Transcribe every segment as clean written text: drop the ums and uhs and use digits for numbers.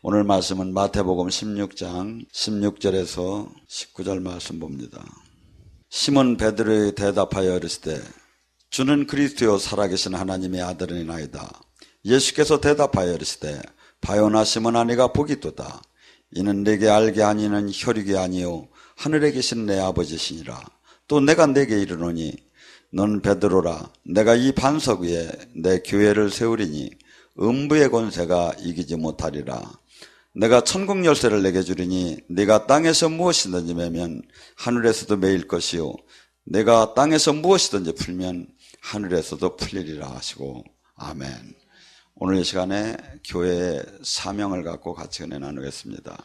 오늘 말씀은 마태복음 16장 16절에서 19절 말씀 봅니다. 시몬 베드로에 대답하여 이르시되 주는 그리스도요 살아계신 하나님의 아들이나이다. 예수께서 대답하여 이르시되 바요나 시몬아 네가 복이 있도다. 이는 내게 알게 아니는 혈육이 아니요 하늘에 계신 내 아버지시니라. 또 내가 내게 이르노니 넌 베드로라. 내가 이 반석 위에 내 교회를 세우리니 음부의 권세가 이기지 못하리라. 내가 천국 열쇠를 내게 주리니 네가 땅에서 무엇이든지 매면 하늘에서도 매일 것이요 내가 땅에서 무엇이든지 풀면 하늘에서도 풀리리라 하시고 아멘. 오늘 이 시간에 교회의 사명을 갖고 같이 은혜 나누겠습니다.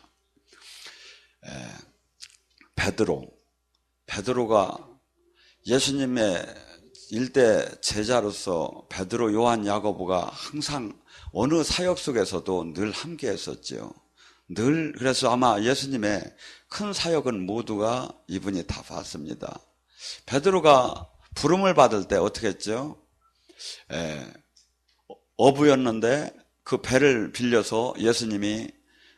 베드로가 예수님의 일대 제자로서 베드로, 요한, 야고보가 항상 어느 사역 속에서도 늘 함께 했었죠. 늘 그래서 아마 예수님의 큰 사역은 모두가 이분이 다 봤습니다. 베드로가 부름을 받을 때 어떻게 했죠? 어부였는데 그 배를 빌려서 예수님이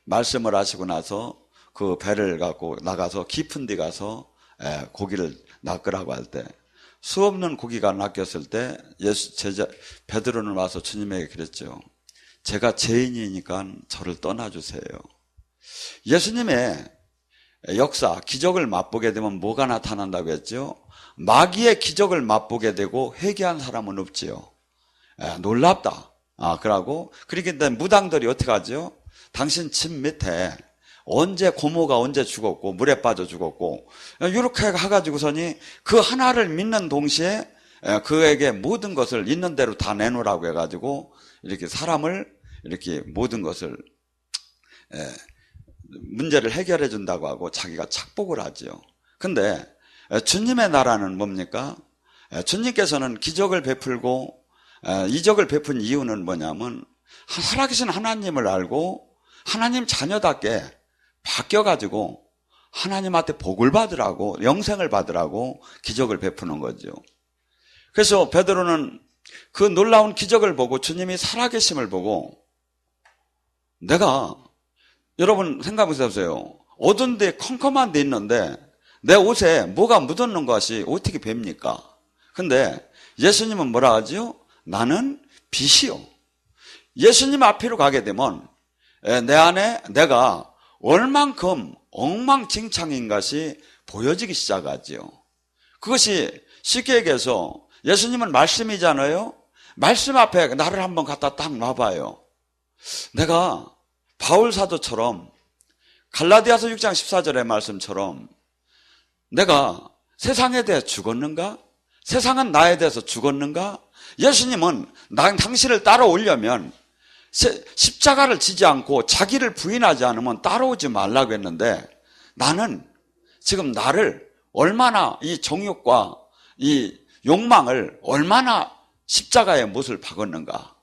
말씀을 하시고 나서 그 배를 갖고 나가서 깊은 데 가서 고기를 낚으라고 할 때 수없는 고기가 낚였을 때 베드로는 와서 주님에게 그랬죠. 제가 죄인이니까 저를 떠나주세요. 예수님의 역사, 기적을 맛보게 되면 뭐가 나타난다고 했죠? 마귀의 기적을 맛보게 되고 회개한 사람은 없지요. 놀랍다. 그러고 그렇기 때문에 무당들이 어떻게 하죠? 당신 집 밑에 언제 고모가 언제 죽었고 물에 빠져 죽었고 이렇게 해가지고서니 그 하나를 믿는 동시에 그에게 모든 것을 있는 대로 다 내놓으라고 해가지고 이렇게 사람을 이렇게 모든 것을 문제를 해결해 준다고 하고 자기가 착복을 하지요. 근데 주님의 나라는 뭡니까? 주님께서는 기적을 베풀고 이적을 베푼 이유는 뭐냐면 살아계신 하나님을 알고 하나님 자녀답게 바뀌어가지고 하나님한테 복을 받으라고 영생을 받으라고 기적을 베푸는 거죠. 그래서 베드로는 그 놀라운 기적을 보고 주님이 살아계심을 보고 내가 여러분 생각해 보세요. 어두운 데 컴컴한 데 있는데 내 옷에 뭐가 묻었는 것이 어떻게 뵙니까? 근데 예수님은 뭐라 하지요? 나는 빛이요. 예수님 앞으로 가게 되면 내 안에 내가 얼만큼 엉망진창인 것이 보여지기 시작하지요. 그것이 쉽게 얘기해서 예수님은 말씀이잖아요. 말씀 앞에 나를 한번 갖다 딱 놔봐요. 내가 바울 사도처럼 갈라디아서 6장 14절의 말씀처럼 내가 세상에 대해 죽었는가? 세상은 나에 대해서 죽었는가? 예수님은 당신을 따라오려면 십자가를 지지 않고 자기를 부인하지 않으면 따라오지 말라고 했는데 나는 지금 나를 얼마나 이 정욕과 이 욕망을 얼마나 십자가에 못을 박았는가.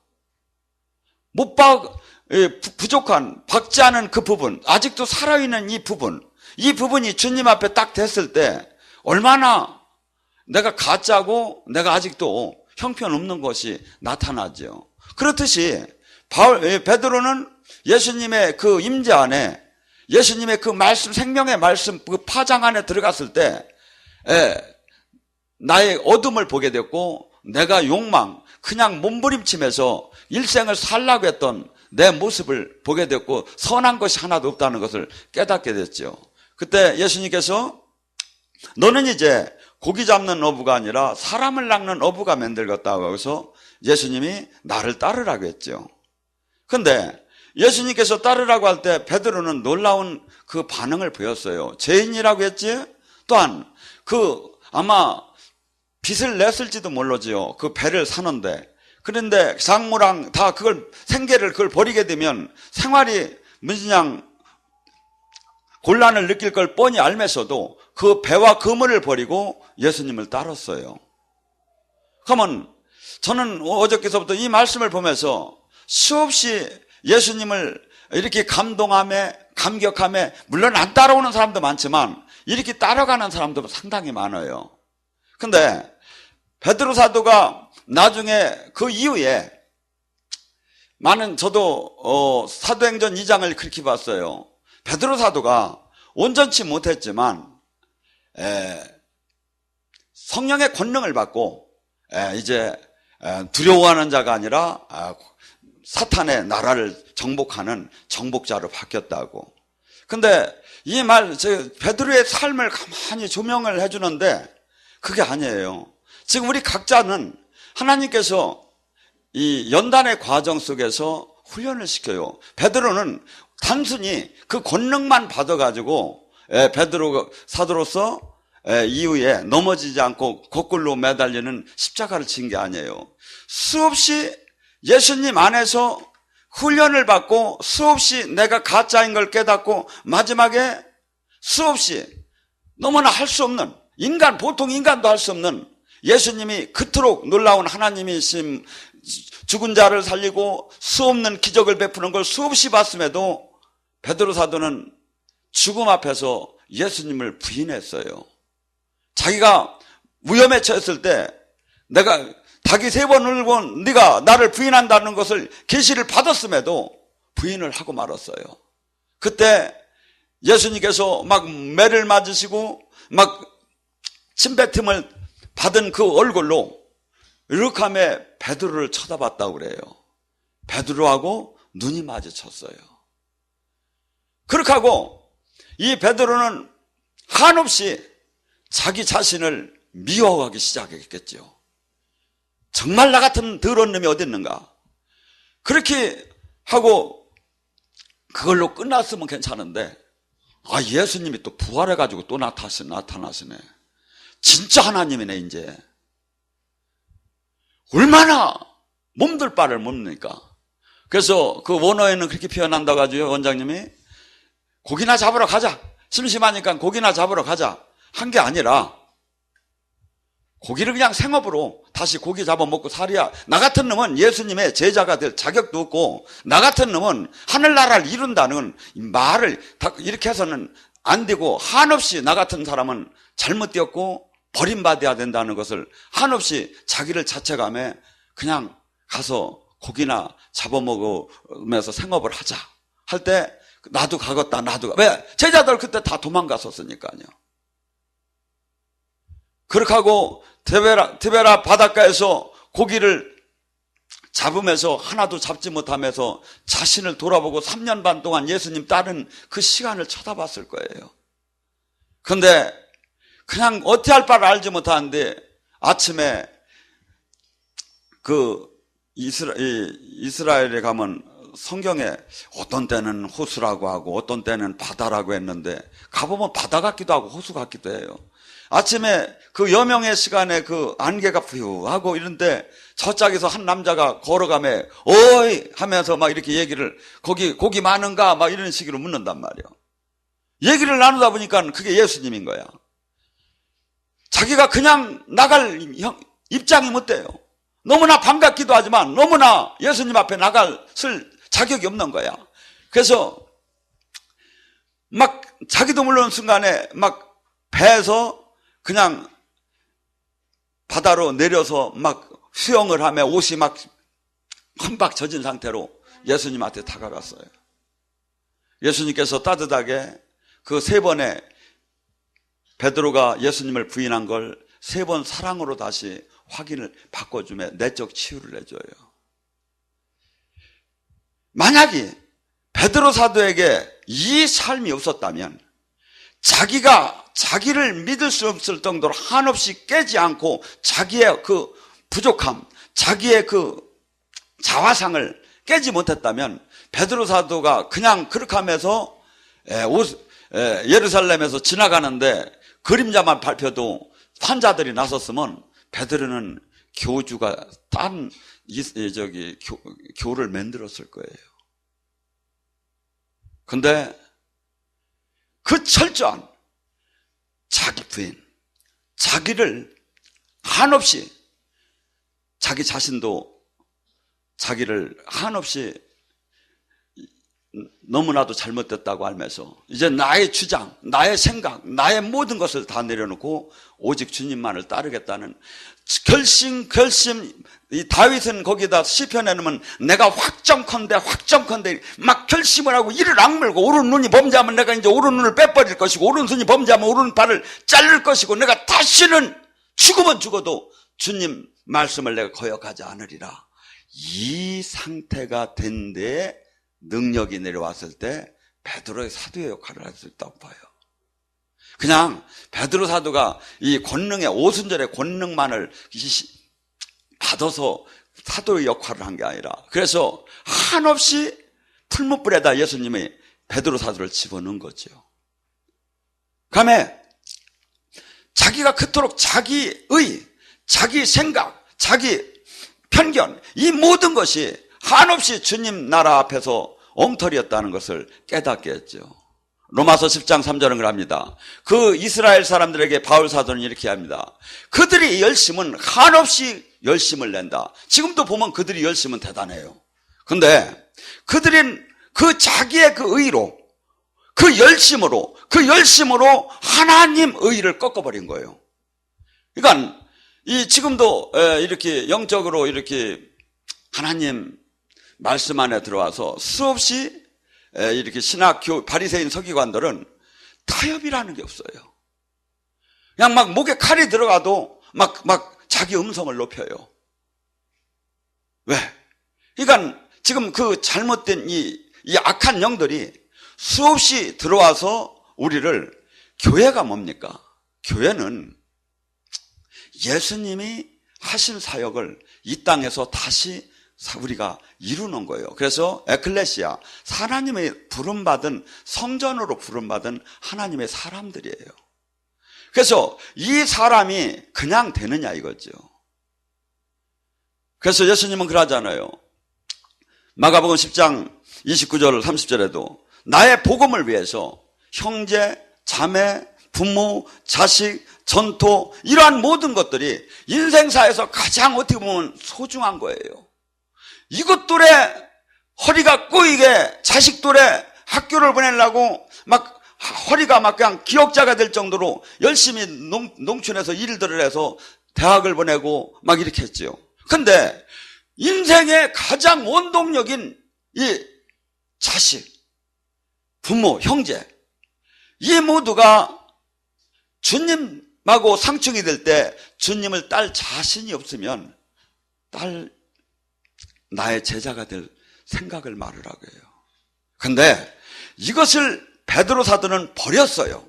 부족한 박지 않은 그 부분, 아직도 살아있는 이 부분이 주님 앞에 딱 됐을 때 얼마나 내가 가짜고 내가 아직도 형편없는 것이 나타나죠. 그렇듯이 베드로는 예수님의 그 임재 안에 예수님의 그 말씀, 생명의 말씀 그 파장 안에 들어갔을 때 나의 어둠을 보게 됐고 내가 욕망, 그냥 몸부림치면서 일생을 살라고 했던 내 모습을 보게 됐고 선한 것이 하나도 없다는 것을 깨닫게 됐죠. 그때 예수님께서 너는 이제 고기 잡는 어부가 아니라 사람을 낚는 어부가 만들겠다고 해서 예수님이 나를 따르라고 했죠. 근데 예수님께서 따르라고 할 때 베드로는 놀라운 그 반응을 보였어요. 죄인이라고 했지? 또한 아마 빚을 냈을지도 모르지요. 그 배를 사는데. 그런데 장모랑 다 생계를 버리게 되면 생활이 그냥 곤란을 느낄 걸 뻔히 알면서도 그 배와 그물을 버리고 예수님을 따랐어요. 그러면 저는 어저께서부터 이 말씀을 보면서 수없이 예수님을 이렇게 감격함에 물론 안 따라오는 사람도 많지만 이렇게 따라가는 사람도 상당히 많아요. 근데 베드로 사도가 나중에 그 이후에 저도 사도행전 2장을 그렇게 봤어요. 베드로 사도가 온전치 못했지만 성령의 권능을 받고 이제 두려워하는 자가 아니라 사탄의 나라를 정복하는 정복자로 바뀌었다고. 근데 이 베드로의 삶을 가만히 조명을 해주는데 그게 아니에요. 지금 우리 각자는 하나님께서 이 연단의 과정 속에서 훈련을 시켜요. 베드로는 단순히 그 권능만 받아가지고 베드로 사도로서 이후에 넘어지지 않고 거꾸로 매달리는 십자가를 진 게 아니에요. 수없이 예수님 안에서 훈련을 받고 수없이 내가 가짜인 걸 깨닫고 마지막에 수없이 너무나 할 수 없는 보통 인간도 할 수 없는 예수님이 그토록 놀라운 하나님이심 죽은 자를 살리고 수없는 기적을 베푸는 걸 수없이 봤음에도 베드로 사도는 죽음 앞에서 예수님을 부인했어요. 자기가 위험에 처했을 때 내가 닭이 3번 울고 네가 나를 부인한다는 것을 계시를 받았음에도 부인을 하고 말았어요. 그때 예수님께서 막 매를 맞으시고 막 침뱉음을 받은 그 얼굴로 이렇게 하며 베드로를 쳐다봤다고 그래요. 베드로하고 눈이 마주쳤어요. 그렇게 하고 이 베드로는 한없이 자기 자신을 미워하기 시작했겠죠. 정말 나 같은 더러운 놈이 어디 있는가. 그렇게 하고 그걸로 끝났으면 괜찮은데 예수님이 또 부활해가지고 또 나타나시네. 진짜 하나님이네. 이제 얼마나 몸둘 바를 뭡니까. 그래서 그 원어에는 그렇게 표현한다고 하죠. 원장님이 고기나 잡으러 가자. 심심하니까 고기나 잡으러 가자 한 게 아니라 고기를 그냥 생업으로 다시 고기 잡아먹고 살이야. 나 같은 놈은 예수님의 제자가 될 자격도 없고 나 같은 놈은 하늘나라를 이룬다는 말을 이렇게 해서는 안 되고 한없이 나 같은 사람은 잘못되었고 버림받아야 된다는 것을 한없이 자기를 자책하며 그냥 가서 고기나 잡아먹으면서 생업을 하자 할 때 나도 가겠다. 왜? 제자들 그때 다 도망갔었으니까요. 그렇게 하고 티베라 바닷가에서 고기를 잡으면서 하나도 잡지 못하면서 자신을 돌아보고 3년 반 동안 예수님 따른 그 시간을 쳐다봤을 거예요. 그런데 그냥 어떻게 할 바를 알지 못하는데 아침에 그 이스라엘에 가면 성경에 어떤 때는 호수라고 하고 어떤 때는 바다라고 했는데 가보면 바다 같기도 하고 호수 같기도 해요. 아침에 그 여명의 시간에 그 안개가 푸유하고 이런데 저짝에서 한 남자가 걸어가며 어이 하면서 막 이렇게 얘기를 거기 고기 많은가 막 이런 식으로 묻는단 말이에요. 얘기를 나누다 보니까 그게 예수님인 거야. 자기가 그냥 나갈 입장이 못 돼요. 너무나 반갑기도 하지만 너무나 예수님 앞에 나갈 자격이 없는 거야. 그래서 막 자기도 모르는 순간에 막 배에서 그냥 바다로 내려서 막 수영을 하며 옷이 막 한박 젖은 상태로 예수님한테 다가갔어요. 예수님께서 따뜻하게 그 3번에 베드로가 예수님을 부인한 걸 3번 사랑으로 다시 확인을 바꿔주며 내적 치유를 해줘요. 만약에 베드로 사도에게 이 삶이 없었다면 자기가 자기를 믿을 수 없을 정도로 한없이 깨지 않고 자기의 그 부족함, 자기의 그 자화상을 깨지 못했다면 베드로 사도가 그냥 그렇게 하면서 예루살렘에서 지나가는데 그림자만 밟혀도 환자들이 나섰으면 베드로는 교주가 딴 교를 만들었을 거예요. 근데 그 철저한 자기 부인, 자기를 한없이 자기 자신도 자기를 한없이 너무나도 잘못됐다고 알면서 이제 나의 주장, 나의 생각, 나의 모든 것을 다 내려놓고 오직 주님만을 따르겠다는 결심. 이 다윗은 거기다 시편에 놓으면 내가 확정컨대 막 결심을 하고 이를 악물고 오른 눈이 범죄하면 내가 이제 오른 눈을 빼버릴 것이고 오른손이 범죄하면 오른 발을 자를 것이고 내가 다시는 죽으면 죽어도 주님 말씀을 내가 거역하지 않으리라. 이 상태가 된 데에 능력이 내려왔을 때 베드로의 사도의 역할을 할 수 있다고 봐요. 그냥 베드로 사도가 이 권능의 오순절의 권능만을 받아서 사도의 역할을 한 게 아니라 그래서 한없이 풀무불에다 예수님이 베드로 사도를 집어넣은 거죠. 그다음에 자기가 그토록 자기의, 자기 생각, 자기 편견 이 모든 것이 한없이 주님 나라 앞에서 엉터리였다는 것을 깨닫게 했죠. 로마서 10장 3절은 그럽니다. 그 이스라엘 사람들에게 바울 사도는 이렇게 합니다. 그들의 열심은 한없이 열심을 낸다. 지금도 보면 그들의 열심은 대단해요. 근데 그들은 그 자기의 그 의로 그 열심으로 하나님 의를 꺾어버린 거예요. 그러니까 이 지금도 이렇게 영적으로 이렇게 하나님 말씀 안에 들어와서 수없이 이렇게 신학 바리새인 서기관들은 타협이라는 게 없어요. 그냥 막 목에 칼이 들어가도 막 자기 음성을 높여요. 왜? 그러니까 지금 그 잘못된 이 악한 영들이 수없이 들어와서 우리를 교회가 뭡니까? 교회는 예수님이 하신 사역을 이 땅에서 다시 우리가 이루는 거예요. 그래서 에클레시아, 하나님의 부름받은 성전으로 부름받은 하나님의 사람들이에요. 그래서 이 사람이 그냥 되느냐 이거죠. 그래서 예수님은 그러잖아요. 마가복음 10장 29절 30절에도 나의 복음을 위해서 형제, 자매, 부모, 자식, 전토 이러한 모든 것들이 인생사에서 가장 어떻게 보면 소중한 거예요. 이것들에 허리가 꼬이게 자식들에 학교를 보내려고 막 허리가 막 그냥 기억자가 될 정도로 열심히 농촌에서 일들을 해서 대학을 보내고 막 이렇게 했지요. 근데 인생의 가장 원동력인 이 자식, 부모, 형제 이 모두가 주님하고 상충이 될 때 주님을 딸 자신이 없으면 나의 제자가 될 생각을 말으라고 해요. 근데 이것을 베드로 사도는 버렸어요.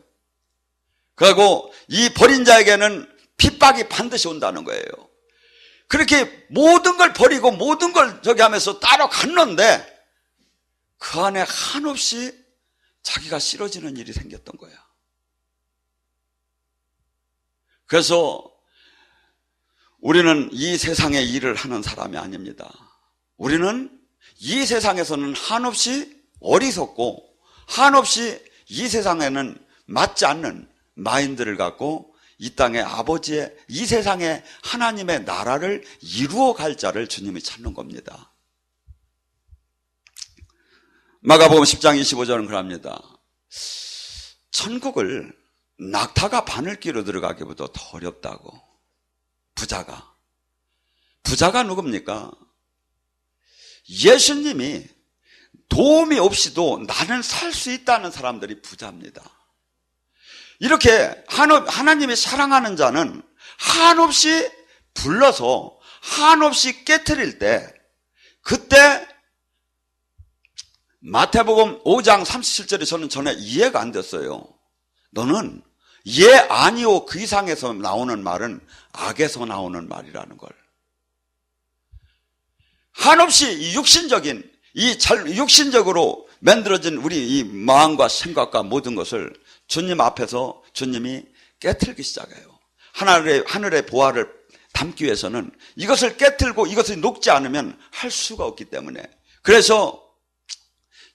그리고 이 버린 자에게는 핍박이 반드시 온다는 거예요. 그렇게 모든 걸 버리고 모든 걸 저기 하면서 따라갔는데 그 안에 한없이 자기가 싫어지는 일이 생겼던 거야. 그래서 우리는 이 세상의 일을 하는 사람이 아닙니다. 우리는 이 세상에서는 한없이 어리석고 한없이 이 세상에는 맞지 않는 마인드를 갖고 이 땅의 아버지의 이 세상의 하나님의 나라를 이루어갈 자를 주님이 찾는 겁니다. 마가복음 10장 25절은 그럽니다. 천국을 낙타가 바늘귀로 들어가기보다 더 어렵다고. 부자가 누굽니까? 예수님이 도움이 없이도 나는 살 수 있다는 사람들이 부자입니다. 이렇게 하나님이 사랑하는 자는 한없이 불러서 한없이 깨트릴 때 그때 마태복음 5장 37절에 저는 전에 이해가 안 됐어요. 너는 예 아니오 그 이상에서 나오는 말은 악에서 나오는 말이라는 걸. 한없이 육신적인 육신적으로 만들어진 우리 이 마음과 생각과 모든 것을 주님 앞에서 주님이 깨트리기 시작해요. 하늘의 보화를 담기 위해서는 이것을 깨트리고 이것을 녹지 않으면 할 수가 없기 때문에. 그래서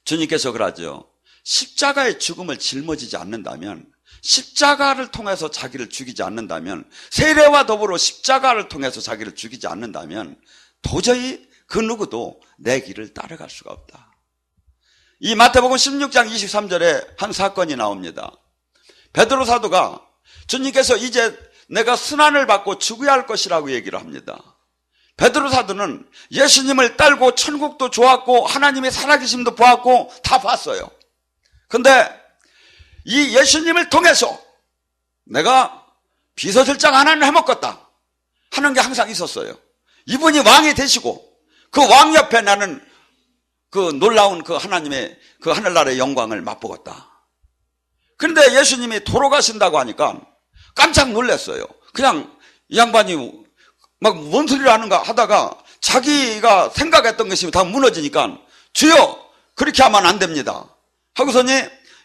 주님께서 그러죠. 십자가의 죽음을 짊어지지 않는다면, 십자가를 통해서 자기를 죽이지 않는다면, 세례와 더불어 십자가를 통해서 자기를 죽이지 않는다면 도저히 그 누구도 내 길을 따라갈 수가 없다. 이 마태복음 16장 23절에 한 사건이 나옵니다. 베드로 사도가 주님께서 이제 내가 순환을 받고 죽어야 할 것이라고 얘기를 합니다. 베드로 사도는 예수님을 따르고 천국도 좋았고 하나님의 살아계심도 보았고 다 봤어요. 근데 이 예수님을 통해서 내가 비서실장 하나는 해먹겠다 하는 게 항상 있었어요. 이분이 왕이 되시고 그 왕 옆에 나는 그 놀라운 그 하나님의 그 하늘나라의 영광을 맛보겠다. 그런데 예수님이 돌아가신다고 하니까 깜짝 놀랐어요. 그냥 이 양반이 막 뭔 소리를 하는가 하다가 자기가 생각했던 것이 다 무너지니까 주여 그렇게 하면 안 됩니다 하고서니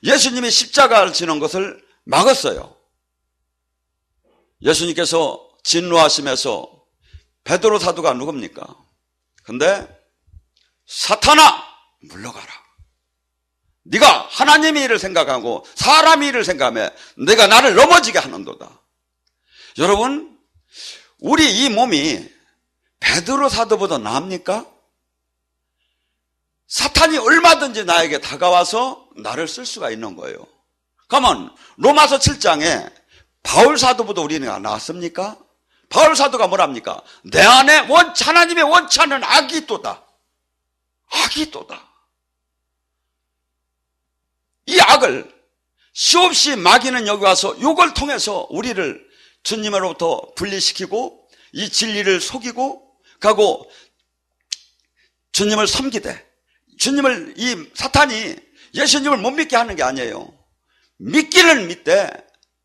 예수님이 십자가를 지는 것을 막았어요. 예수님께서 진노하시면서 베드로 사도가 누굽니까? 근데 사탄아 물러가라. 네가 하나님의 일을 생각하고 사람의 일을 생각하며 내가 나를 넘어지게 하는도다. 여러분, 우리 이 몸이 베드로 사도보다 나합니까? 사탄이 얼마든지 나에게 다가와서 나를 쓸 수가 있는 거예요. 그러면 로마서 7장에 바울 사도보다 우리가 나았습니까? 바울 사도가 뭐랍니까? 내 안에 하나님의 원치 않는 악이 또다. 악이 또다. 이 악을 수없이 마귀는 여기 와서 이걸 통해서 우리를 주님으로부터 분리시키고 이 진리를 속이고 가고 주님을 섬기되 주님을 이 사탄이 예수님을 못 믿게 하는 게 아니에요. 믿기는 믿되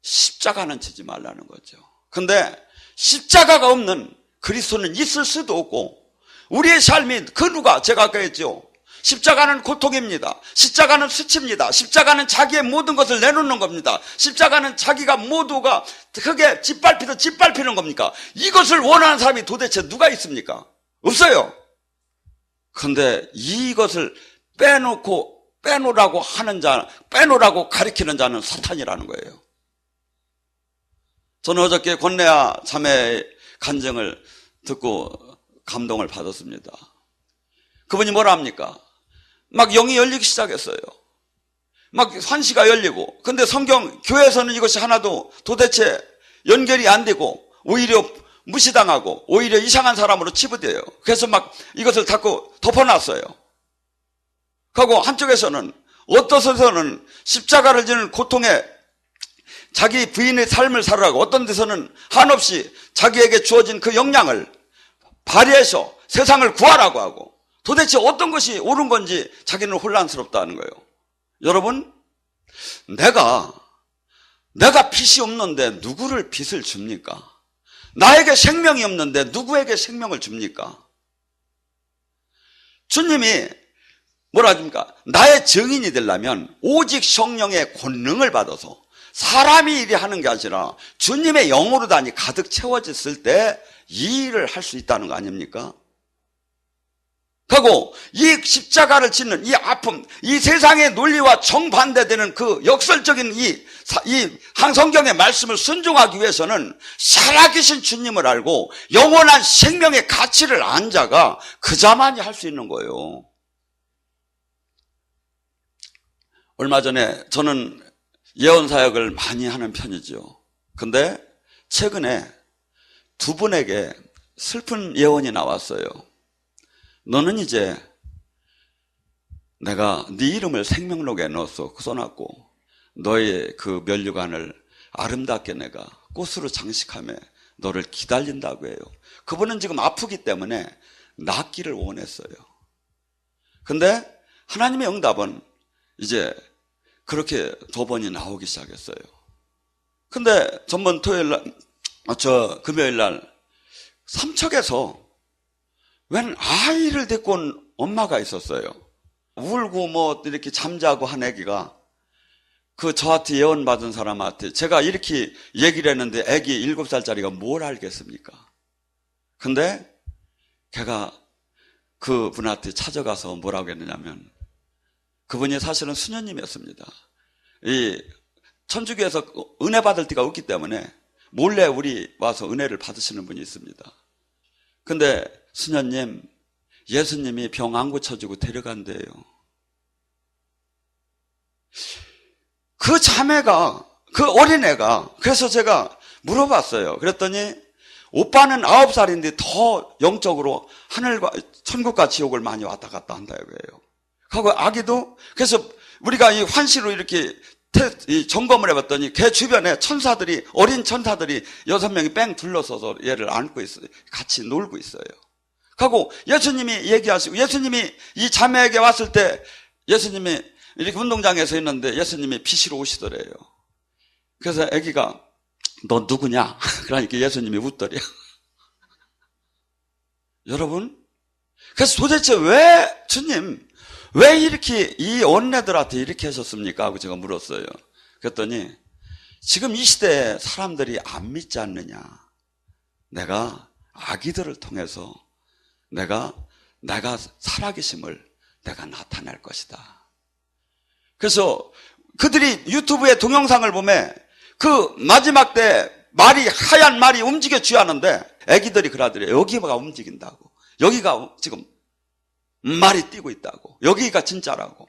십자가는 지지 말라는 거죠. 근데 십자가가 없는 그리스도는 있을 수도 없고 우리의 삶이 그 누가 제가 아까 했죠. 십자가는 고통입니다. 십자가는 수치입니다. 십자가는 자기의 모든 것을 내놓는 겁니다. 십자가는 자기가 모두가 크게 짓밟히는 겁니까? 이것을 원하는 사람이 도대체 누가 있습니까? 없어요. 그런데 이것을 빼놓으라고 하는 자, 빼놓으라고 가리키는 자는 사탄이라는 거예요. 저는 어저께 권내아 자매의 간증을 듣고 감동을 받았습니다. 그분이 뭐라 합니까? 막 영이 열리기 시작했어요. 막 환시가 열리고. 근데 성경, 교회에서는 이것이 하나도 도대체 연결이 안 되고 오히려 무시당하고 오히려 이상한 사람으로 치부돼요. 그래서 막 이것을 자꾸 덮어놨어요. 그리고 한쪽에서는 어떤 데서는 십자가를 지는 고통에 자기 부인의 삶을 살아가고 어떤 데서는 한없이 자기에게 주어진 그 역량을 발휘해서 세상을 구하라고 하고 도대체 어떤 것이 옳은 건지 자기는 혼란스럽다는 거예요. 여러분, 내가 빚이 없는데 누구를 빚을 줍니까? 나에게 생명이 없는데 누구에게 생명을 줍니까? 주님이 뭐라 합니까? 나의 증인이 되려면 오직 성령의 권능을 받아서 사람이 일이 하는 게 아니라 주님의 영으로 다니 가득 채워졌을 때 이 일을 할 수 있다는 거 아닙니까? 그리고 이 십자가를 짓는 이 아픔, 이 세상의 논리와 정반대되는 그 역설적인 이 성경의 말씀을 순종하기 위해서는 살아계신 주님을 알고 영원한 생명의 가치를 안 자가 그 자만이 할 수 있는 거예요. 얼마 전에 저는 예언 사역을 많이 하는 편이죠. 근데 최근에 두 분에게 슬픈 예언이 나왔어요. 너는 이제 내가 네 이름을 생명록에 넣어서 써놨고 너의 그 면류관을 아름답게 내가 꽃으로 장식하며 너를 기다린다고 해요. 그분은 지금 아프기 때문에 낫기를 원했어요. 근데 하나님의 응답은 이제 그렇게 두 번이 나오기 시작했어요. 근데 전번 금요일 날 삼척에서 웬 아이를 데리고 온 엄마가 있었어요. 울고 뭐 이렇게 잠자고 한 애기가 저한테 예언 받은 사람한테 제가 이렇게 얘기를 했는데 애기 7살짜리가 뭘 알겠습니까? 근데 걔가 그분한테 찾아가서 뭐라고 했느냐면 그분이 사실은 수녀님이었습니다. 이 천주교에서 은혜 받을 때가 없기 때문에 몰래 우리 와서 은혜를 받으시는 분이 있습니다. 근데 수녀님, 예수님이 병 안 고쳐주고 데려간대요. 그 자매가, 그 어린애가, 그래서 제가 물어봤어요. 그랬더니 오빠는 9살인데 더 영적으로 하늘과 천국과 지옥을 많이 왔다 갔다 한다 이거예요. 하고 아기도, 그래서 우리가 이 환시로 이렇게 점검을 해봤더니 걔 주변에 천사들이, 어린 천사들이 6명이 뺑 둘러서서 얘를 안고 있어요. 같이 놀고 있어요. 하고 예수님이 얘기하시고, 예수님이 이 자매에게 왔을 때 예수님이 이렇게 운동장에서 있는데 예수님이 비시러 오시더래요. 그래서 아기가 너 누구냐? 그러니까 예수님이 웃더래요. 여러분, 그래서 도대체 왜 주님 왜 이렇게 이 언니들한테 이렇게 하셨습니까? 하고 제가 물었어요. 그랬더니 지금 이 시대에 사람들이 안 믿지 않느냐. 내가 아기들을 통해서 내가 살아계심을 내가 나타낼 것이다. 그래서 그들이 유튜브에 동영상을 보면 그 마지막 때 하얀 말이 움직여 쥐하는데 아기들이 그러더래요. 여기가 움직인다고. 여기가 지금 말이 뛰고 있다고. 여기가 진짜라고.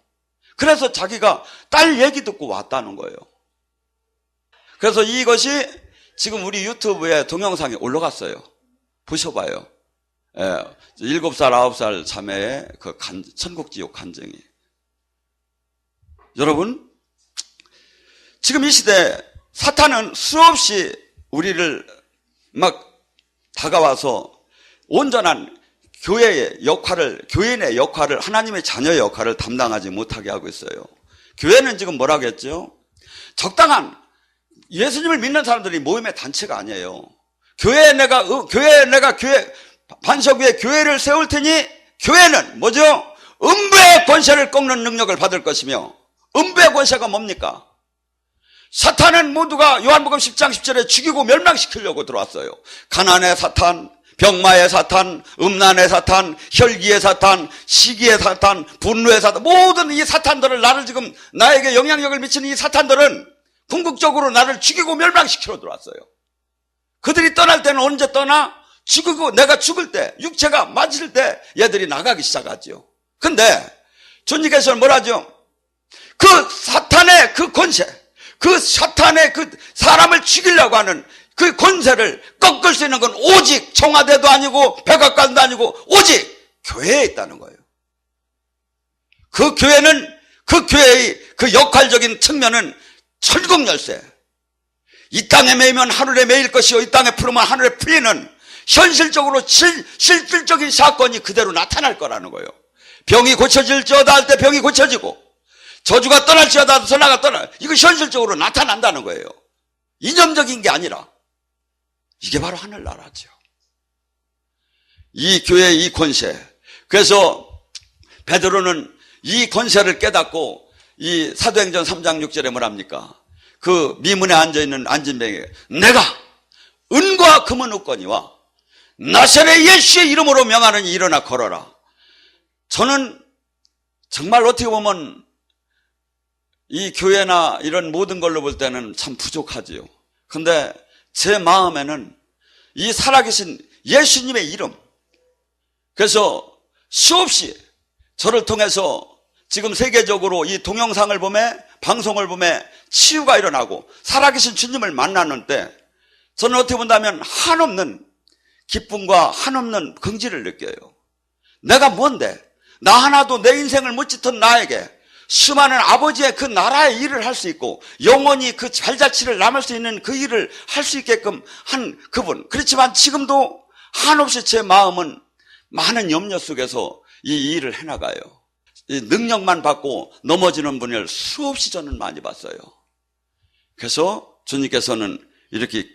그래서 자기가 딸 얘기 듣고 왔다는 거예요. 그래서 이것이 지금 우리 유튜브에 동영상이 올라갔어요. 보셔봐요. 7살, 9살 자매의 그 천국지옥 간증이. 여러분, 지금 이 시대에 사탄은 수없이 우리를 막 다가와서 온전한 교회의 역할을, 교인의 역할을, 하나님의 자녀의 역할을 담당하지 못하게 하고 있어요. 교회는 지금 뭐라고 했죠? 적당한 예수님을 믿는 사람들이 모임의 단체가 아니에요. 교회 반석 위에 교회를 세울 테니 교회는 뭐죠? 음부의 권세를 꺾는 능력을 받을 것이며, 음부의 권세가 뭡니까? 사탄은 모두가 요한복음 10장 10절에 죽이고 멸망시키려고 들어왔어요. 가난의 사탄, 병마의 사탄, 음란의 사탄, 혈기의 사탄, 시기의 사탄, 분노의 사탄, 모든 이 사탄들을, 나에게 영향력을 미치는 이 사탄들은 궁극적으로 나를 죽이고 멸망시키러 들어왔어요. 그들이 떠날 때는 언제 떠나? 죽이고 내가 죽을 때, 육체가 맞을 때 얘들이 나가기 시작하죠. 근데 주님께서는 뭐라죠? 그 사탄의 그 권세, 그 사탄의 그 사람을 죽이려고 하는 그 권세를 꺾을 수 있는 건 오직 청와대도 아니고 백악관도 아니고 오직 교회에 있다는 거예요. 그 교회의 그 역할적인 측면은 천국 열쇠. 이 땅에 매이면 하늘에 매일 것이요 이 땅에 풀으면 하늘에 풀리는 현실적으로 실질적인 사건이 그대로 나타날 거라는 거예요. 병이 고쳐질지어다 할 때 병이 고쳐지고, 저주가 떠날지어다 선화가 떠날, 이거 현실적으로 나타난다는 거예요. 이념적인 게 아니라. 이게 바로 하늘나라죠. 이 교회의 이 권세. 그래서 베드로는 이 권세를 깨닫고 이 사도행전 3장 6절에 뭐랍니까? 그 미문에 앉아있는 안진뱅에게 내가 은과 금은 없거니와 나사렛 예수의 이름으로 명하느니 일어나 걸어라. 저는 정말 어떻게 보면 이 교회나 이런 모든 걸로 볼 때는 참 부족하지요. 근데 제 마음에는 이 살아계신 예수님의 이름, 그래서 수없이 저를 통해서 지금 세계적으로 이 동영상을 보며 방송을 보며 치유가 일어나고 살아계신 주님을 만나는 때 저는 어떻게 본다면 한없는 기쁨과 한없는 긍지를 느껴요. 내가 뭔데? 나 하나도 내 인생을 못 짓던 나에게 수많은 아버지의 그 나라의 일을 할 수 있고 영원히 그 발자취를 남을 수 있는 그 일을 할 수 있게끔 한 그분. 그렇지만 지금도 한없이 제 마음은 많은 염려 속에서 이 일을 해나가요. 이 능력만 받고 넘어지는 분을 수없이 저는 많이 봤어요. 그래서 주님께서는 이렇게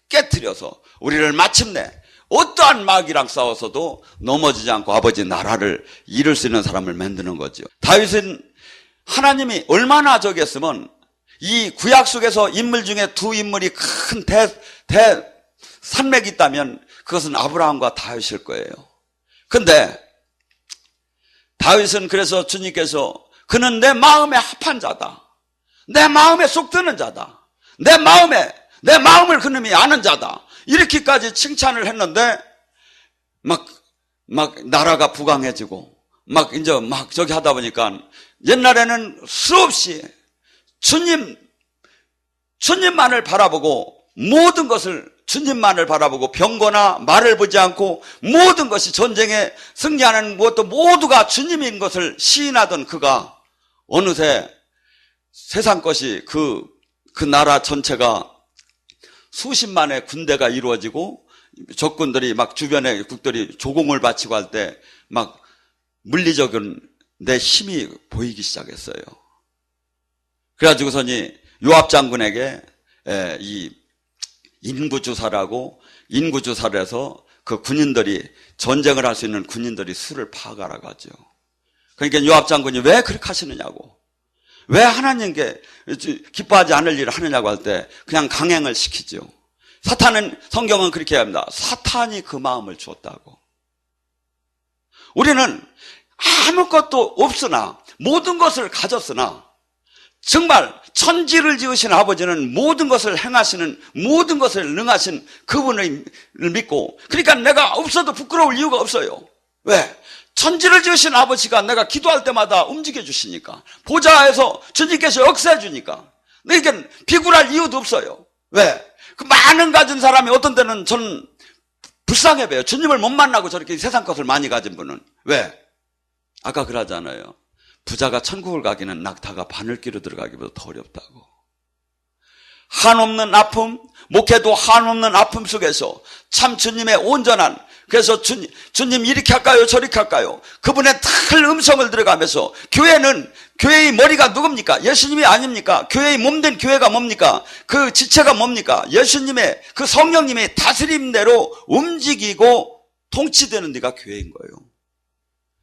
깨트려서 우리를 마침내 어떠한 마귀랑 싸워서도 넘어지지 않고 아버지 나라를 이룰 수 있는 사람을 만드는 거죠. 다윗은 하나님이 얼마나 저기했으면 이 구약 속에서 인물 중에 두 인물이 큰 산맥이 있다면 그것은 아브라함과 다윗일 거예요. 근데 다윗은 그래서 주님께서 그는 내 마음에 합한 자다. 내 마음에 속 드는 자다. 내 마음을 그놈이 아는 자다. 이렇게까지 칭찬을 했는데 막 나라가 부강해지고 막 저기 하다 보니까 옛날에는 수없이 주님만을 바라보고 모든 것을 주님만을 바라보고 병거나 말을 보지 않고 모든 것이 전쟁에 승리하는 무엇도 모두가 주님인 것을 시인하던 그가 어느새 세상 것이 그 나라 전체가 수십만의 군대가 이루어지고 적군들이 막 주변의 국들이 조공을 바치고 할 때 막 물리적인 내 힘이 보이기 시작했어요. 그래가지고서니 요압 장군에게 이 인구주사라고 인구주사를 해서 그 군인들이 전쟁을 할 수 있는 군인들이 수를 파악하라고 하죠. 그러니까 요압 장군이 왜 그렇게 하시느냐고, 왜 하나님께 기뻐하지 않을 일을 하느냐고 할 때 그냥 강행을 시키죠. 사탄은, 성경은 그렇게 합니다. 사탄이 그 마음을 주었다고. 우리는 아무것도 없으나 모든 것을 가졌으나 정말 천지를 지으신 아버지는 모든 것을 행하시는, 모든 것을 능하신 그분을 믿고, 그러니까 내가 없어도 부끄러울 이유가 없어요. 왜? 천지를 지으신 아버지가 내가 기도할 때마다 움직여 주시니까, 보좌에서 주님께서 역사해 주니까 그러니까 비굴할 이유도 없어요. 왜? 그 많은 가진 사람이 어떤 때는 저는 불쌍해 보여요. 주님을 못 만나고 저렇게 세상 것을 많이 가진 분은. 왜? 아까 그러잖아요. 부자가 천국을 가기는 낙타가 바늘길로 들어가기보다 더 어렵다고. 한없는 아픔, 목회도 한없는 아픔 속에서 참 주님의 온전한, 그래서 주님 이렇게 할까요 저렇게 할까요, 그분의 틀 음성을 들어가면서, 교회는, 교회의 머리가 누굽니까? 예수님이 아닙니까? 교회의 몸된 교회가 뭡니까? 그 지체가 뭡니까? 예수님의 그 성령님의 다스림대로 움직이고 통치되는 데가 교회인 거예요.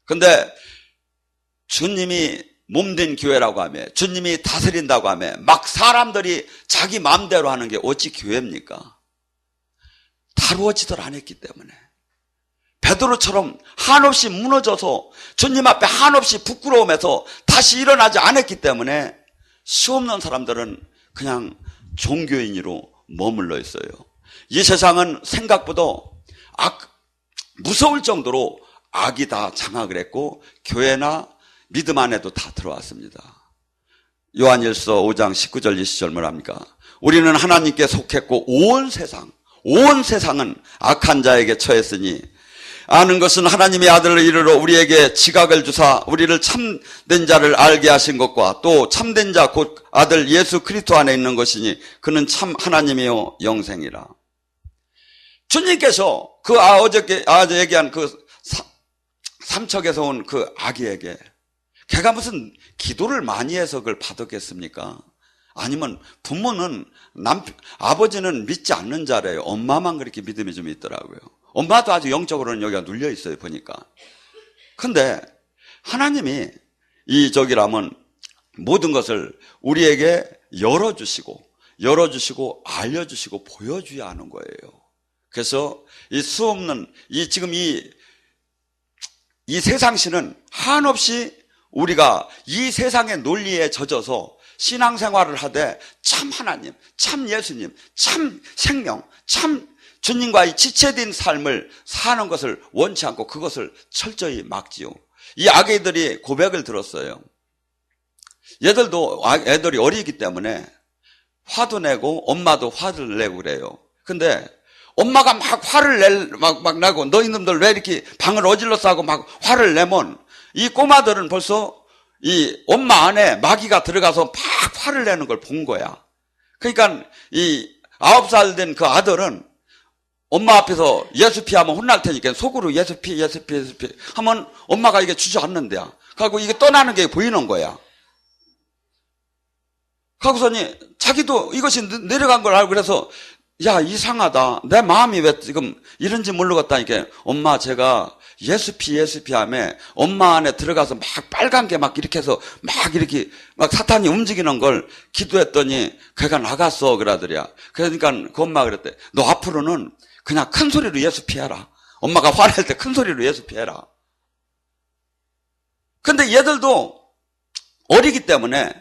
근데 주님이 몸된 교회라고 하며 주님이 다스린다고 하며 막 사람들이 자기 마음대로 하는 게 어찌 교회입니까? 다루어지들 않았기 때문에. 베드로처럼 한없이 무너져서 주님 앞에 한없이 부끄러움에서 다시 일어나지 않았기 때문에 수없는 사람들은 그냥 종교인으로 머물러 있어요. 이 세상은 생각보다 무서울 정도로 악이 다 장악을 했고 교회나 믿음 안에도 다 들어왔습니다. 요한일서 5장 19절 20절 뭐랍니까? 우리는 하나님께 속했고 온 세상은 악한 자에게 처했으니 아는 것은 하나님의 아들을 이르러 우리에게 지각을 주사 우리를 참된 자를 알게 하신 것과 또 참된 자 곧 아들 예수 그리스도 안에 있는 것이니 그는 참 하나님이요 영생이라. 주님께서 그 어저께 얘기한 그 삼척에서 온 그 아기에게 걔가 무슨 기도를 많이 해서 그걸 받았겠습니까? 아니면 부모는 아버지는 믿지 않는 자래요. 엄마만 그렇게 믿음이 좀 있더라고요. 엄마도 아주 영적으로는 여기가 눌려 있어요, 보니까. 근데 하나님이 저기라면 모든 것을 우리에게 열어주시고 알려주시고 보여줘야 하는 거예요. 그래서 이 수없는 지금 이 세상신은 한없이 우리가 이 세상의 논리에 젖어서 신앙생활을 하되 참 하나님, 참 예수님, 참 생명, 참 주님과의 지체된 삶을 사는 것을 원치 않고 그것을 철저히 막지요. 이 아기들이 고백을 들었어요. 애들이 어리기 때문에 화도 내고 엄마도 화를 내고 그래요. 근데 엄마가 막 화를 막 내고 너희놈들 왜 이렇게 방을 어질러서 하고 막 화를 내면 이 꼬마들은 벌써 이 엄마 안에 마귀가 들어가서 막 화를 내는 걸 본 거야. 그러니까 이 9살 된 그 아들은 엄마 앞에서 예수피 하면 혼날 테니까 속으로 예수피 하면 엄마가 이게 주저앉는데야. 그리고 이게 떠나는 게 보이는 거야. 그러고서니 자기도 이것이 내려간 걸 알고 그래서 야 이상하다. 내 마음이 왜 지금 이런지 모르겠다니까. 엄마 제가 예수피 하며 엄마 안에 들어가서 막 빨간 게 막 이렇게 해서 막 이렇게 막 사탄이 움직이는 걸 기도했더니 걔가 나갔어 그러더랴. 그러니까 그 엄마가 그랬대. 너 앞으로는 그냥 큰 소리로 예수 피해라. 엄마가 화낼 때 큰 소리로 예수 피해라. 근데 얘들도 어리기 때문에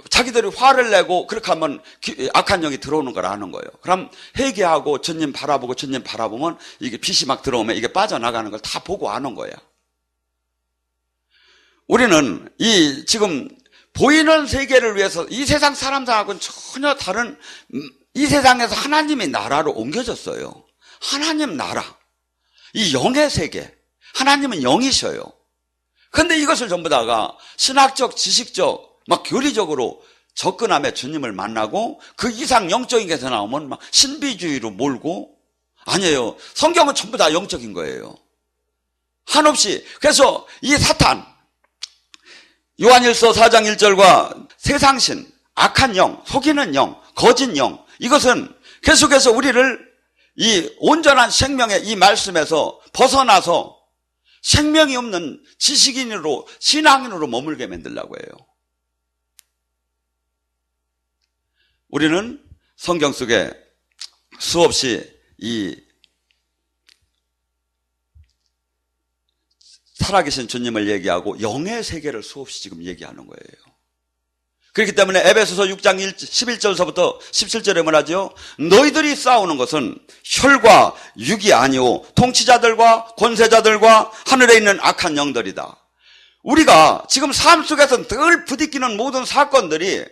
자기들이 화를 내고 그렇게 하면 악한 영이 들어오는 걸 아는 거예요. 그럼 회개하고 주님 바라보면 이게 빛이 막 들어오면 이게 빠져나가는 걸 다 보고 아는 거야. 우리는 이 지금 보이는 세계를 위해서 이 세상 사람들하고는 전혀 다른 이 세상에서 하나님의 나라로 옮겨졌어요. 하나님 나라, 이 영의 세계, 하나님은 영이셔요. 그런데 이것을 전부 다가 신학적, 지식적, 막 교리적으로 접근하며 주님을 만나고 그 이상 영적인 게서 나오면 막 신비주의로 몰고, 아니에요. 성경은 전부 다 영적인 거예요. 한없이. 그래서 이 사탄, 요한일서 4장 1절과 세상신, 악한 영, 속이는 영, 거짓 영, 이것은 계속해서 우리를 이 온전한 생명의 이 말씀에서 벗어나서 생명이 없는 지식인으로, 신앙인으로 머물게 만들려고 해요. 우리는 성경 속에 수없이 이 살아계신 주님을 얘기하고 영의 세계를 수없이 지금 얘기하는 거예요. 그렇기 때문에 에베소서 6장 11절서부터 17절에 뭐라죠? 너희들이 싸우는 것은 혈과 육이 아니오 통치자들과 권세자들과 하늘에 있는 악한 영들이다. 우리가 지금 삶 속에서 늘 부딪히는 모든 사건들이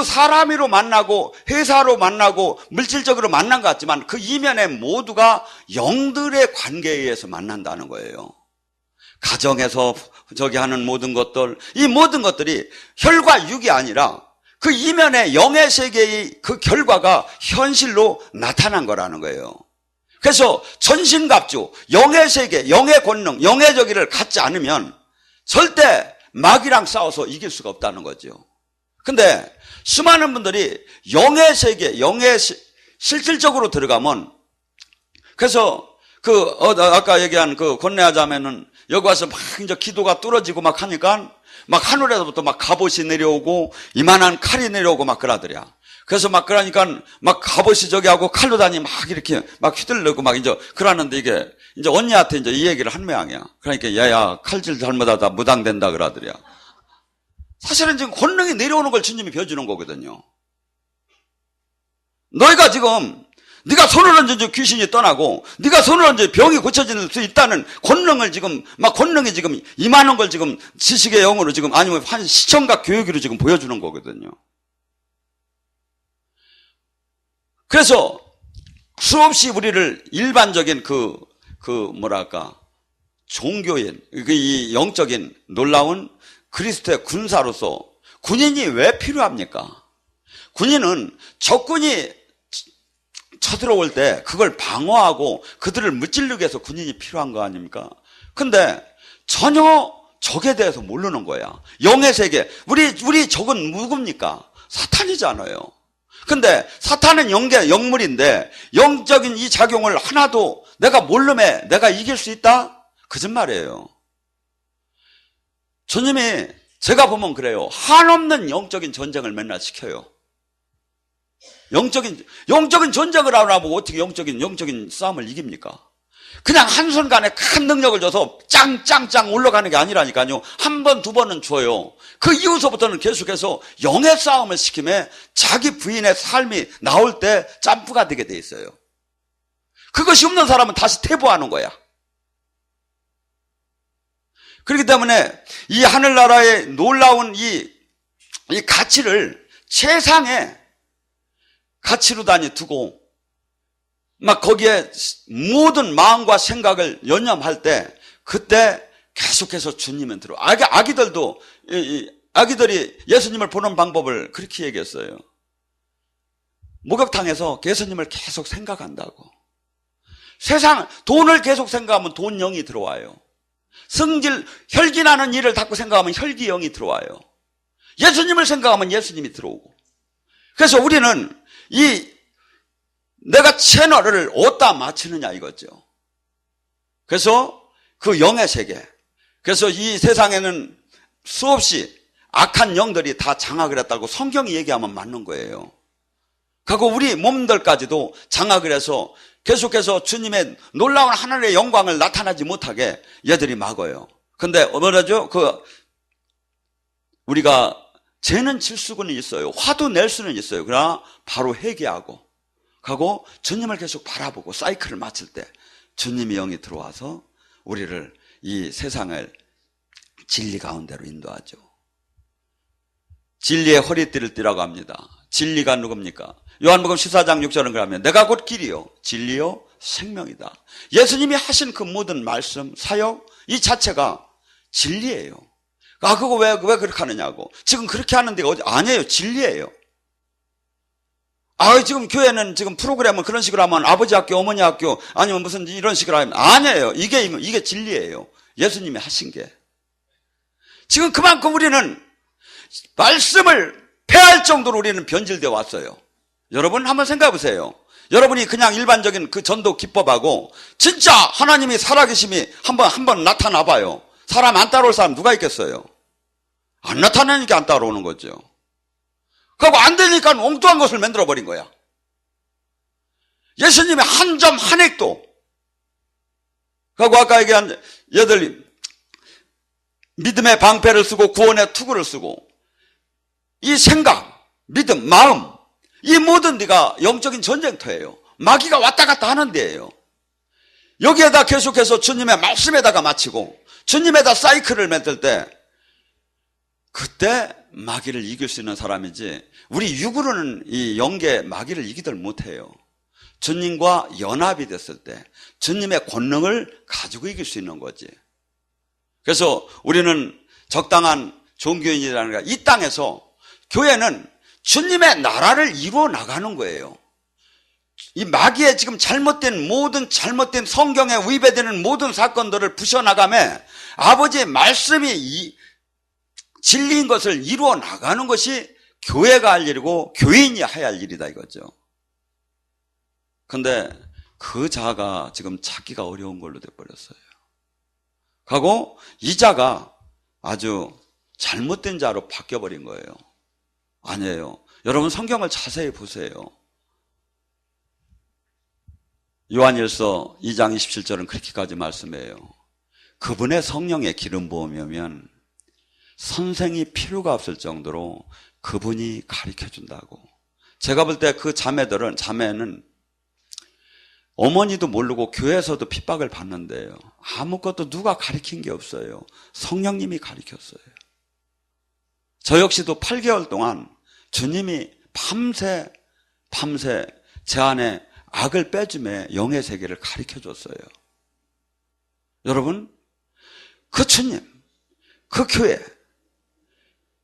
사람으로 만나고 회사로 만나고 물질적으로 만난 것 같지만 그 이면에 모두가 영들의 관계에 의해서 만난다는 거예요. 가정에서 저기 하는 모든 것들, 이 모든 것들이 혈과 육이 아니라 그 이면의 영의 세계의 그 결과가 현실로 나타난 거라는 거예요. 그래서 전신갑주, 영의 세계, 영의 권능, 영의 저기를 갖지 않으면 절대 마귀랑 싸워서 이길 수가 없다는 거죠. 근데 수많은 분들이 영의 세계, 영의 실질적으로 들어가면, 그래서 아까 얘기한 그 권내하자면은 여기 와서 막 이제 기도가 뚫어지고 막 하니까 막 하늘에서부터 막 갑옷이 내려오고 이만한 칼이 내려오고 막 그러더랴. 그래서 막 그러니까 막 갑옷이 저기 하고 칼로 다니 막 이렇게 막 휘둘르고 막 이제 그러는데 이게 이제 언니한테 이제 이 얘기를 한 모양이야. 그러니까 얘야 칼질 잘못하다 무당된다 그러더랴. 사실은 지금 권능이 내려오는 걸 주님이 벼주는 거거든요. 너희가 지금 네가 손을 얹어 귀신이 떠나고 네가 손을 얹어 병이 고쳐질 수 있다는 권능을 지금 막 권능이 지금 임하는 걸 지금 지식의 영으로 지금 아니면 한 시청각 교육으로 지금 보여주는 거거든요. 그래서 수없이 우리를 일반적인 뭐랄까 종교인 이 영적인 놀라운 그리스도의 군사로서 군인이 왜 필요합니까? 군인은 적군이 쳐들어올 때 그걸 방어하고 그들을 무찌르기 위해서 군인이 필요한 거 아닙니까? 근데 전혀 적에 대해서 모르는 거야. 영의 세계. 우리 적은 누굽니까? 사탄이잖아요. 근데 사탄은 영물인데 영적인 이 작용을 하나도 내가 모르면 내가 이길 수 있다? 거짓말이에요. 주님이 제가 보면 그래요. 한없는 영적인 전쟁을 맨날 시켜요. 영적인 전쟁을 하라고 어떻게 영적인 싸움을 이깁니까? 그냥 한순간에 큰 능력을 줘서 짱짱짱 올라가는 게 아니라니까요. 한 번, 두 번은 줘요. 그 이후서부터는 계속해서 영의 싸움을 시키며 자기 부인의 삶이 나올 때 점프가 되게 돼 있어요. 그것이 없는 사람은 다시 퇴보하는 거야. 그렇기 때문에 이 하늘나라의 놀라운 이 가치를 최상의 가치로 두고 막 거기에 모든 마음과 생각을 연념할 때 그때 계속해서 주님은 들어. 아기들이 예수님을 보는 방법을 그렇게 얘기했어요. 목욕탕에서 예수님을 계속 생각한다고. 돈을 계속 생각하면 돈 영이 들어와요. 혈기나는 일을 자꾸 생각하면 혈기 영이 들어와요. 예수님을 생각하면 예수님이 들어오고. 그래서 우리는 내가 채널을 어디다 맞추느냐 이거죠. 그래서 그 영의 세계. 그래서 이 세상에는 수없이 악한 영들이 다 장악을 했다고 성경이 얘기하면 맞는 거예요. 그리고 우리 몸들까지도 장악을 해서 계속해서 주님의 놀라운 하늘의 영광을 나타나지 못하게 얘들이 막아요. 근데 뭐라죠? 우리가 죄는 질 수는 있어요. 화도 낼 수는 있어요. 그러나 바로 회개하고 가고 주님을 계속 바라보고 사이클을 마칠 때 주님의 영이 들어와서 우리를 이 세상을 진리 가운데로 인도하죠. 진리의 허리띠를 띠라고 합니다. 진리가 누굽니까? 요한복음 14장 6절은 그러면 내가 곧 길이요 진리요 생명이다. 예수님이 하신 그 모든 말씀, 사역 이 자체가 진리예요. 아, 그거 왜 그렇게 하느냐고. 지금 그렇게 하는 데가 어디, 아니에요. 진리예요. 아, 지금 교회는 지금 프로그램을 그런 식으로 하면 아버지 학교, 어머니 학교, 아니면 무슨 이런 식으로 하면, 아니에요. 이게 진리예요. 예수님이 하신 게. 지금 그만큼 우리는 말씀을 폐할 정도로 우리는 변질되어 왔어요. 여러분 한번 생각해 보세요. 여러분이 그냥 일반적인 그 전도 기법하고 진짜 하나님이 살아계심이 한번 나타나 봐요. 사람 안 따라올 사람 누가 있겠어요? 안 나타나니까 안 따라오는 거죠. 그리고 안 되니까 엉뚱한 것을 만들어버린 거야. 예수님의 한 점 한 핵도. 그리고 아까 얘기한 여덟 믿음의 방패를 쓰고 구원의 투구를 쓰고 이 생각, 믿음, 마음 이 모든 데가 영적인 전쟁터예요. 마귀가 왔다 갔다 하는 데예요. 여기에다 계속해서 주님의 말씀에다가 마치고 주님에다 사이클을 만들 때 그때 마귀를 이길 수 있는 사람이지 우리 육으로는 이 영계 마귀를 이기들 못해요. 주님과 연합이 됐을 때 주님의 권능을 가지고 이길 수 있는 거지. 그래서 우리는 적당한 종교인이라는 게 이 땅에서 교회는 주님의 나라를 이루어 나가는 거예요. 이 마귀의 지금 잘못된 성경에 위배되는 모든 사건들을 부셔나가며 아버지의 말씀이 진리인 것을 이루어 나가는 것이 교회가 할 일이고 교인이 해야 할 일이다 이거죠. 근데 그 자가 지금 찾기가 어려운 걸로 돼버렸어요. 하고 이 자가 아주 잘못된 자로 바뀌어버린 거예요. 아니에요. 여러분 성경을 자세히 보세요. 요한일서 2장 27절은 그렇게까지 말씀해요. 그분의 성령의 기름 부음이면 선생이 필요가 없을 정도로 그분이 가르쳐준다고. 제가 볼 때 그 자매는 어머니도 모르고 교회에서도 핍박을 받는데요. 아무것도 누가 가르친 게 없어요. 성령님이 가르쳤어요. 저 역시도 8개월 동안 주님이 밤새 제 안에 악을 빼줌에 영의 세계를 가르쳐줬어요. 여러분, 그 주님, 그 교회.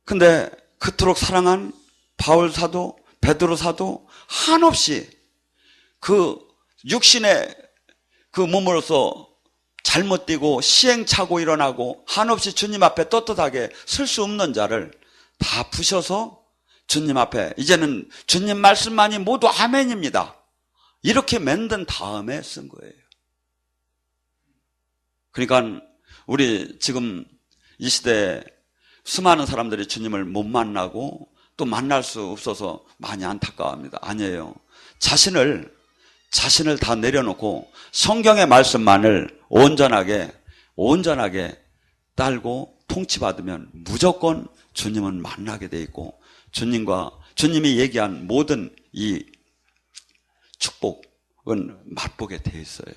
근데 그토록 사랑한 바울 사도, 베드로 사도 한없이 그 육신의 그 몸으로서 잘못되고 시행착오 일어나고 한없이 주님 앞에 떳떳하게 설 수 없는 자를 다 부셔서 주님 앞에 이제는 주님 말씀만이 모두 아멘입니다. 이렇게 만든 다음에 쓴 거예요. 그러니까 우리 지금 이 시대에 수많은 사람들이 주님을 못 만나고 또 만날 수 없어서 많이 안타까워합니다. 아니에요. 자신을 다 내려놓고 성경의 말씀만을 온전하게 딸고 통치받으면 무조건 주님은 만나게 돼 있고 주님이 얘기한 모든 이 축복은 맛보게 돼 있어요.